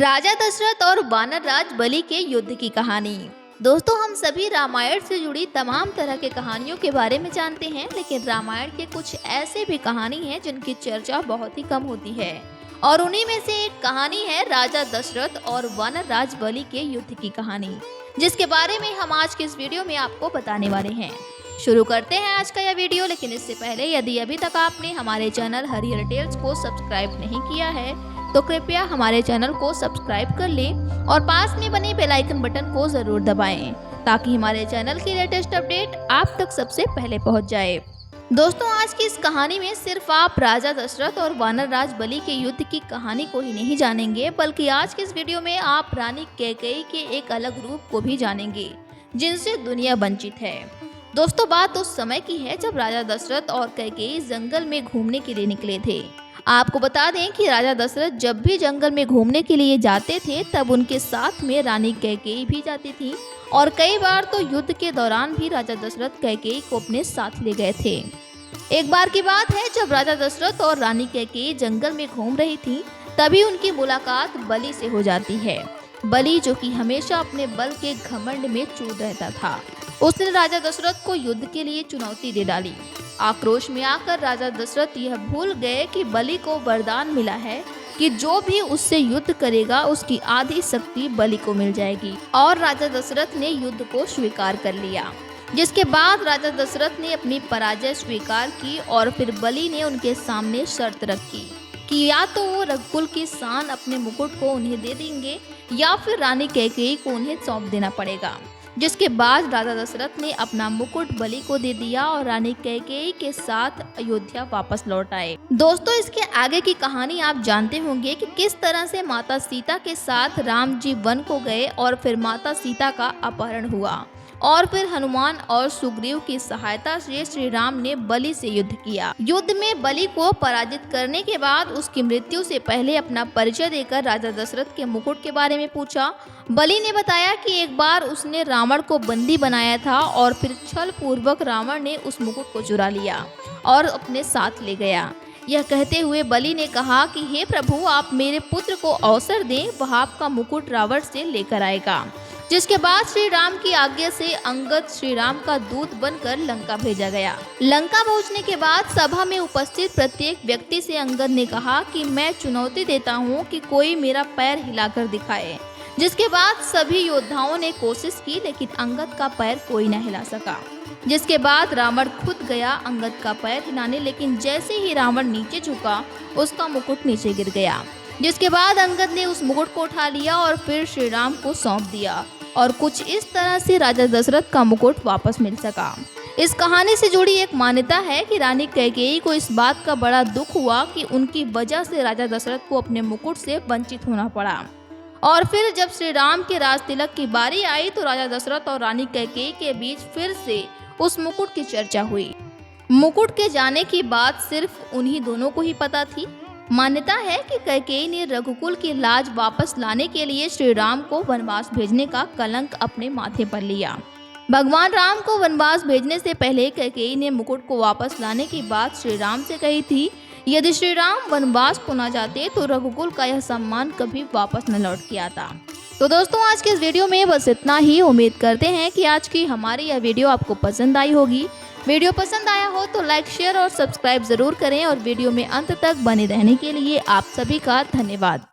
राजा दशरथ और वानर राज बलि के युद्ध की कहानी। दोस्तों, हम सभी रामायण से जुड़ी तमाम तरह के कहानियों के बारे में जानते हैं, लेकिन रामायण के कुछ ऐसे भी कहानी हैं जिनकी चर्चा बहुत ही कम होती है। और उन्हीं में से एक कहानी है राजा दशरथ और वानर राज बलि के युद्ध की कहानी, जिसके बारे में हम आज के इस वीडियो में आपको बताने वाले हैं। शुरू करते हैं आज का यह वीडियो, लेकिन इससे पहले यदि अभी तक आपने हमारे चैनल हरियर टेल्स को सब्सक्राइब नहीं किया है तो कृपया हमारे चैनल को सब्सक्राइब कर लें और पास में बने बेल आइकन बटन को जरूर दबाएं ताकि हमारे चैनल की लेटेस्ट अपडेट आप तक सबसे पहले पहुंच जाए। दोस्तों, आज की इस कहानी में सिर्फ आप राजा दशरथ और वानर राज बलि के युद्ध की कहानी को ही नहीं जानेंगे, बल्कि आज की इस वीडियो में आप रानी कैकेयी के एक अलग रूप को भी जानेंगे जिनसे दुनिया वंचित है। दोस्तों, बात उस समय की है जब राजा दशरथ और कैकेयी जंगल में घूमने के लिए निकले थे। आपको बता दें कि राजा दशरथ जब भी जंगल में घूमने के लिए जाते थे तब उनके साथ में रानी कैकेयी भी जाती थी, और कई बार तो युद्ध के दौरान भी राजा दशरथ कैकेयी को अपने साथ ले गए थे। एक बार की बात है जब राजा दशरथ और रानी कैकेयी जंगल में घूम रही थी, तभी उनकी मुलाकात बलि से हो जाती है। बलि, जो कि हमेशा अपने बल के घमंड में चूर रहता था, उसने राजा दशरथ को युद्ध के लिए चुनौती दे डाली। आक्रोश में आकर राजा दशरथ यह भूल गए कि बलि को वरदान मिला है कि जो भी उससे युद्ध करेगा उसकी आधी शक्ति बलि को मिल जाएगी, और राजा दशरथ ने युद्ध को स्वीकार कर लिया। जिसके बाद राजा दशरथ ने अपनी पराजय स्वीकार की और फिर बलि ने उनके सामने शर्त रखी कि या तो वो रघुकुल की शान अपने मुकुट को उन्हें दे देंगे या फिर रानी कैकेयी को उन्हें सौंप देना पड़ेगा। जिसके बाद राजा दशरथ ने अपना मुकुट बलि को दे दिया और रानी कैकेयी के साथ अयोध्या वापस लौट आए। दोस्तों, इसके आगे की कहानी आप जानते होंगे कि किस तरह से माता सीता के साथ राम जी वन को गए और फिर माता सीता का अपहरण हुआ, और फिर हनुमान और सुग्रीव की सहायता से श्री राम ने बलि से युद्ध किया। युद्ध में बलि को पराजित करने के बाद उसकी मृत्यु से पहले अपना परिचय देकर राजा दशरथ के मुकुट के बारे में पूछा। बलि ने बताया कि एक बार उसने रावण को बंदी बनाया था और फिर छल पूर्वक रावण ने उस मुकुट को चुरा लिया और अपने साथ ले गया। यह कहते हुए बलि ने कहा कि हे प्रभु, आप मेरे पुत्र को अवसर दें, वह आपका मुकुट रावण से लेकर आएगा। जिसके बाद श्री राम की आज्ञा से अंगद श्री राम का दूत बनकर लंका भेजा गया। लंका पहुंचने के बाद सभा में उपस्थित प्रत्येक व्यक्ति से अंगद ने कहा कि मैं चुनौती देता हूं कि कोई मेरा पैर हिलाकर दिखाए। जिसके बाद सभी योद्धाओं ने कोशिश की, लेकिन अंगद का पैर कोई न हिला सका। जिसके बाद रावण खुद गया अंगद का पैर हिलाने, लेकिन जैसे ही रावण नीचे झुका उसका मुकुट नीचे गिर गया। जिसके बाद अंगद ने उस मुकुट को उठा लिया और फिर श्री राम को सौंप दिया, और कुछ इस तरह से राजा दशरथ का मुकुट वापस मिल सका। इस कहानी से जुड़ी एक मान्यता है कि रानी कैकेयी को इस बात का बड़ा दुख हुआ कि उनकी वजह से राजा दशरथ को अपने मुकुट से वंचित होना पड़ा, और फिर जब श्री राम के राज तिलक की बारी आई तो राजा दशरथ और रानी कैकेयी के बीच फिर से उस मुकुट की चर्चा हुई। मुकुट के जाने की बात सिर्फ उन्हीं दोनों को ही पता थी। मान्यता है कि कैकेयी ने रघुकुल की लाज वापस लाने के लिए श्री राम को वनवास भेजने का कलंक अपने माथे पर लिया। भगवान राम को वनवास भेजने से पहले कैकेयी ने मुकुट को वापस लाने की बात श्री राम से कही थी। यदि श्री राम वनवास को न जाते तो रघुकुल का यह सम्मान कभी वापस न लौट के आता। तो दोस्तों, आज के इस वीडियो में बस इतना ही। उम्मीद करते हैं कि आज की हमारी यह वीडियो आपको पसंद आई होगी। वीडियो पसंद आया हो तो लाइक, शेयर और सब्सक्राइब जरूर करें, और वीडियो में अंत तक बने रहने के लिए आप सभी का धन्यवाद।